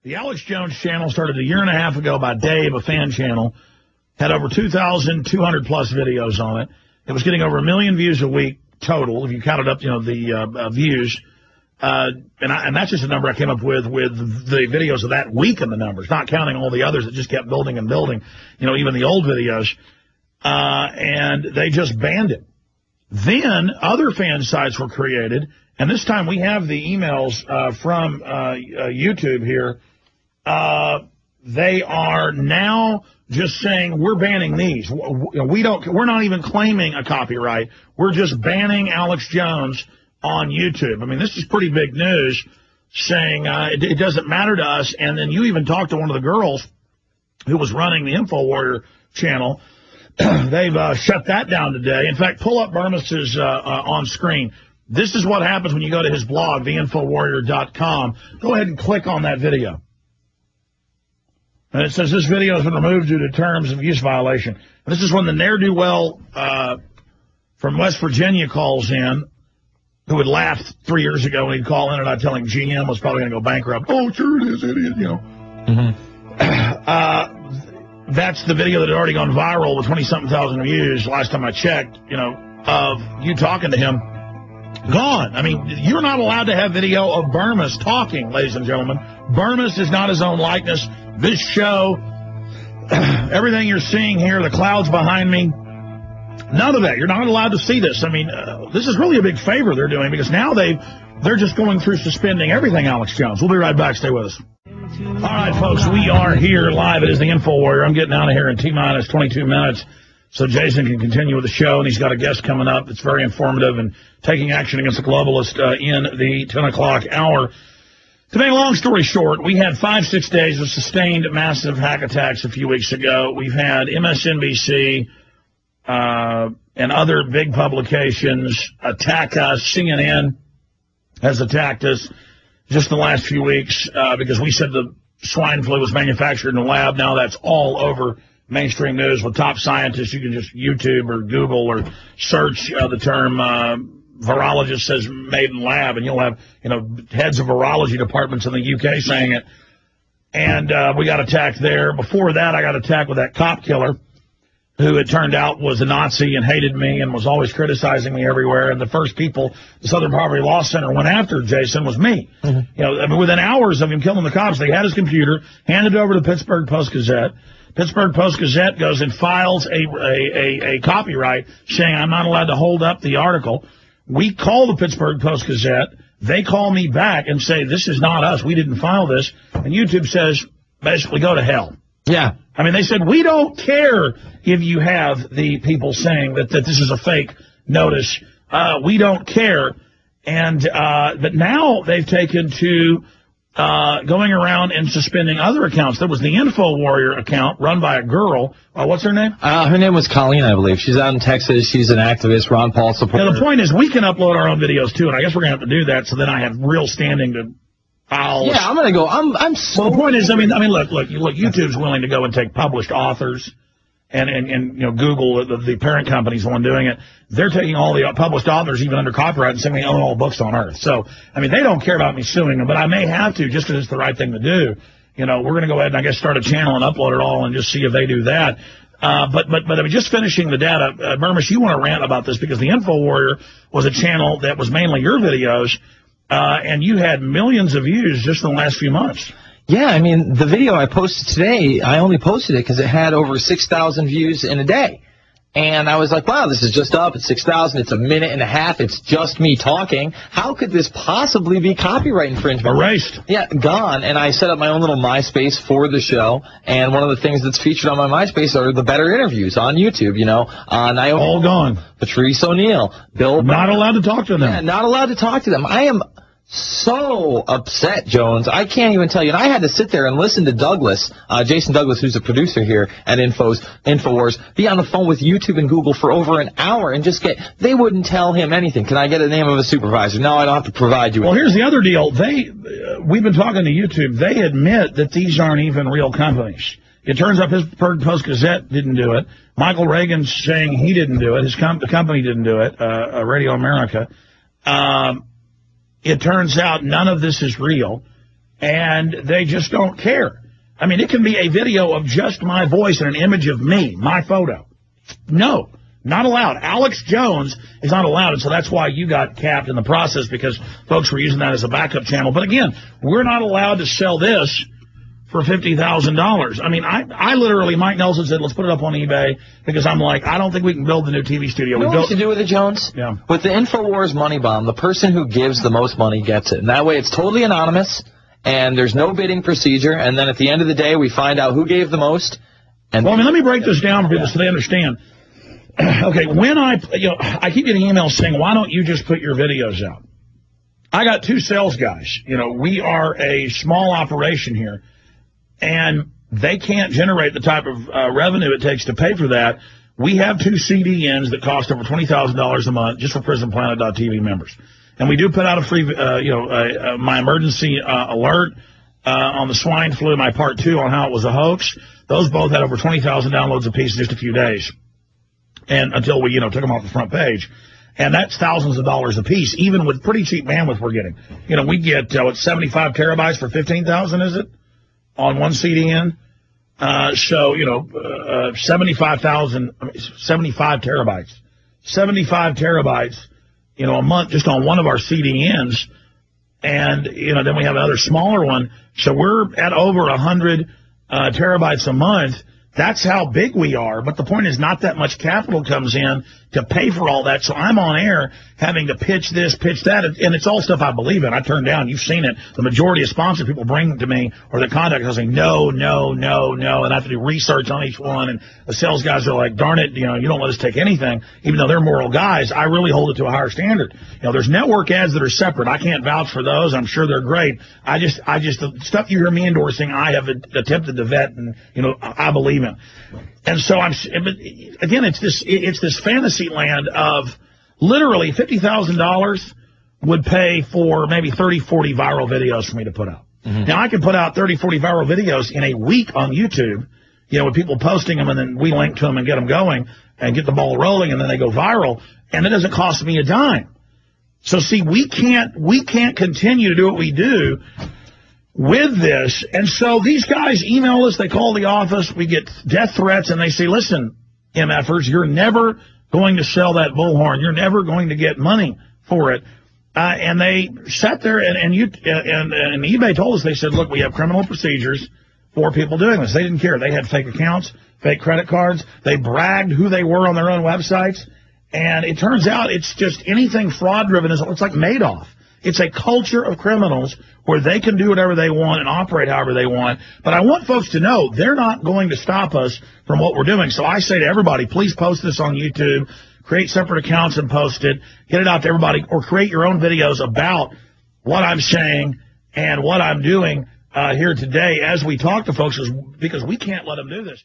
The Alex Jones channel started a year and a half ago by Dave, a fan channel. Had over 2,200 plus videos on it. It was getting over 1 million views a week total, if you counted up, the views. And that's just a number I came up with the videos of that week in the numbers, not counting all the others that just kept building and building, even the old videos. And they just banned it. Then other fan sites were created, and this time we have the emails from YouTube here. They are now just saying we're banning these. We're not even claiming a copyright. We're just banning Alex Jones on YouTube. I mean, this is pretty big news, saying it doesn't matter to us. And then you even talked to one of the girls who was running the Infowars channel. They've shut that down today. In fact, pull up Burmes's on screen. This is what happens when you go to his blog, theinfowarrior.com. Go ahead and click on that video. And it says this video has been removed due to terms of use violation. And this is when the ne'er-do-well from West Virginia calls in, who had laughed 3 years ago when he'd call in and I'd tell him GM was probably going to go bankrupt. Oh, sure it is, idiot, That's the video that had already gone viral with 20-something thousand views last time I checked, of you talking to him. Gone. I mean, you're not allowed to have video of Burmes talking, ladies and gentlemen. Burmes is not his own likeness. This show, everything you're seeing here, the clouds behind me, none of that. You're not allowed to see this. I mean, this is really a big favor they're doing, because now they're just going through suspending everything Alex Jones. We'll be right back. Stay with us. All right, folks, we are here live. It is the Infowars. I'm getting out of here in T-minus 22 minutes so Jason can continue with the show, and he's got a guest coming up that's very informative and taking action against the globalist in the 10 o'clock hour. To make a long story short, we had 5-6 days of sustained massive hack attacks a few weeks ago. We've had MSNBC and other big publications attack us. CNN has attacked us just the last few weeks because we said the swine flu was manufactured in a lab. Now that's all over mainstream news with top scientists. You can just YouTube or Google or search the term virologist says made in lab, and you'll have heads of virology departments in the UK saying it. And we got attacked there. Before that, I got attacked with that cop killer who it turned out was a Nazi and hated me and was always criticizing me everywhere. And the first people the Southern Poverty Law Center went after, Jason, was me. Within hours of him killing the cops, they had his computer, handed it over to the Pittsburgh Post-Gazette. Pittsburgh Post-Gazette goes and files a copyright saying I'm not allowed to hold up the article. We call the Pittsburgh Post-Gazette. They call me back and say, this is not us. We didn't file this. And YouTube says, basically, go to hell. Yeah. I mean, they said, we don't care if you have the people saying that this is a fake notice. We don't care. And but now they've taken to going around and suspending other accounts. There was the Infowars account run by a girl. What's her name? Her name was Colleen, I believe. She's out in Texas. She's an activist, Ron Paul supporter. Now, the point is we can upload our own videos, too, and I guess we're going to have to do that so then I have real standing to file. Yeah, I'm going to go. I'm so... Well, the point is, I mean, look, YouTube's willing to go and take published authors. And Google, the parent company's the one doing it. They're taking all the published authors, even under copyright, and saying they own all books on Earth. So, I mean, they don't care about me suing them, but I may have to just because it's the right thing to do. We're going to go ahead and, I guess, start a channel and upload it all and just see if they do that. But I mean, just finishing the data, Burmes, you want to rant about this because the Infowars was a channel that was mainly your videos, and you had millions of views just in the last few months. Yeah, I mean, the video I posted today, I only posted it because it had over 6,000 views in a day. And I was like, wow, this is just up at 6,000. It's a minute and a half. It's just me talking. How could this possibly be copyright infringement? Erased. Yeah, gone. And I set up my own little MySpace for the show. And one of the things that's featured on my MySpace are the better interviews on YouTube, Naomi. All gone. Patrice O'Neill. Bill. Not allowed to talk to them. Yeah, not allowed to talk to them. I am so upset, Jones. I can't even tell you. And I had to sit there and listen to Douglas, Jason Douglas, who's a producer here at Infowars, be on the phone with YouTube and Google for over an hour and just they wouldn't tell him anything. Can I get a name of a supervisor? No, I don't have to provide you. Well, here's the other deal. We've been talking to YouTube. They admit that these aren't even real companies. It turns out Pittsburgh Post-Gazette didn't do it. Michael Reagan's saying he didn't do it. The company didn't do it, Radio America. It turns out none of this is real. and they just don't care. I mean, it can be a video of just my voice and an image of me, my photo. No, not allowed. Alex Jones is not allowed, and so that's why you got capped in the process, because folks were using that as a backup channel. But again, we're not allowed to sell this for $50,000. I mean, I literally, Mike Nelson said, let's put it up on eBay, because I'm like, I don't think we can build the new TV studio. You know what we should do with it, Jones? Yeah. With the Infowars money bomb, the person who gives the most money gets it. And that way it's totally anonymous, and there's no bidding procedure, and then at the end of the day, we find out who gave the most. And well, I mean, let me break this down for people so they understand. Okay, when I keep getting emails saying, why don't you just put your videos out? I got 2 sales guys. We are a small operation here, and they can't generate the type of revenue it takes to pay for that. We have 2 CDNs that cost over $20,000 a month just for PrisonPlanet.tv members. And we do put out a free, my emergency alert on the swine flu, my part 2 on how it was a hoax. Those both had over 20,000 downloads apiece in just a few days. And until we, took them off the front page. And that's thousands of dollars a piece, even with pretty cheap bandwidth we're getting. We get, 75 terabytes for $15,000, is it? On one CDN. 75 terabytes. 75 terabytes, a month just on one of our CDNs. And, then we have another smaller one. So we're at over 100 terabytes a month. That's how big we are. But the point is, not that much capital comes in to pay for all that. So I'm on air having to pitch this, pitch that. And it's all stuff I believe in. I turn down. You've seen it. The majority of sponsor people bring to me or they contact us saying, no. And I have to do research on each one. And the sales guys are like, darn it, you don't let us take anything. Even though they're moral guys, I really hold it to a higher standard. There's network ads that are separate. I can't vouch for those. I'm sure they're great. I just the stuff you hear me endorsing, I have attempted to vet and, I believe in. And so again, it's this fantasy land of literally $50,000 would pay for maybe 30, 40 viral videos for me to put out. Mm-hmm. Now I can put out 30, 40 viral videos in a week on YouTube, with people posting them and then we link to them and get them going and get the ball rolling and then they go viral and it doesn't cost me a dime. So see, we can't continue to do what we do with this. And so these guys email us, they call the office, we get death threats, and they say, listen, MFers, you're never going to sell that bullhorn. You're never going to get money for it. And they sat there, and eBay told us, they said, look, we have criminal procedures for people doing this. They didn't care. They had fake accounts, fake credit cards. They bragged who they were on their own websites. And it turns out it's just anything fraud-driven. It's like Madoff. It's a culture of criminals where they can do whatever they want and operate however they want. But I want folks to know they're not going to stop us from what we're doing. So I say to everybody, please post this on YouTube, create separate accounts and post it, get it out to everybody, or create your own videos about what I'm saying and what I'm doing here today as we talk to folks, because we can't let them do this.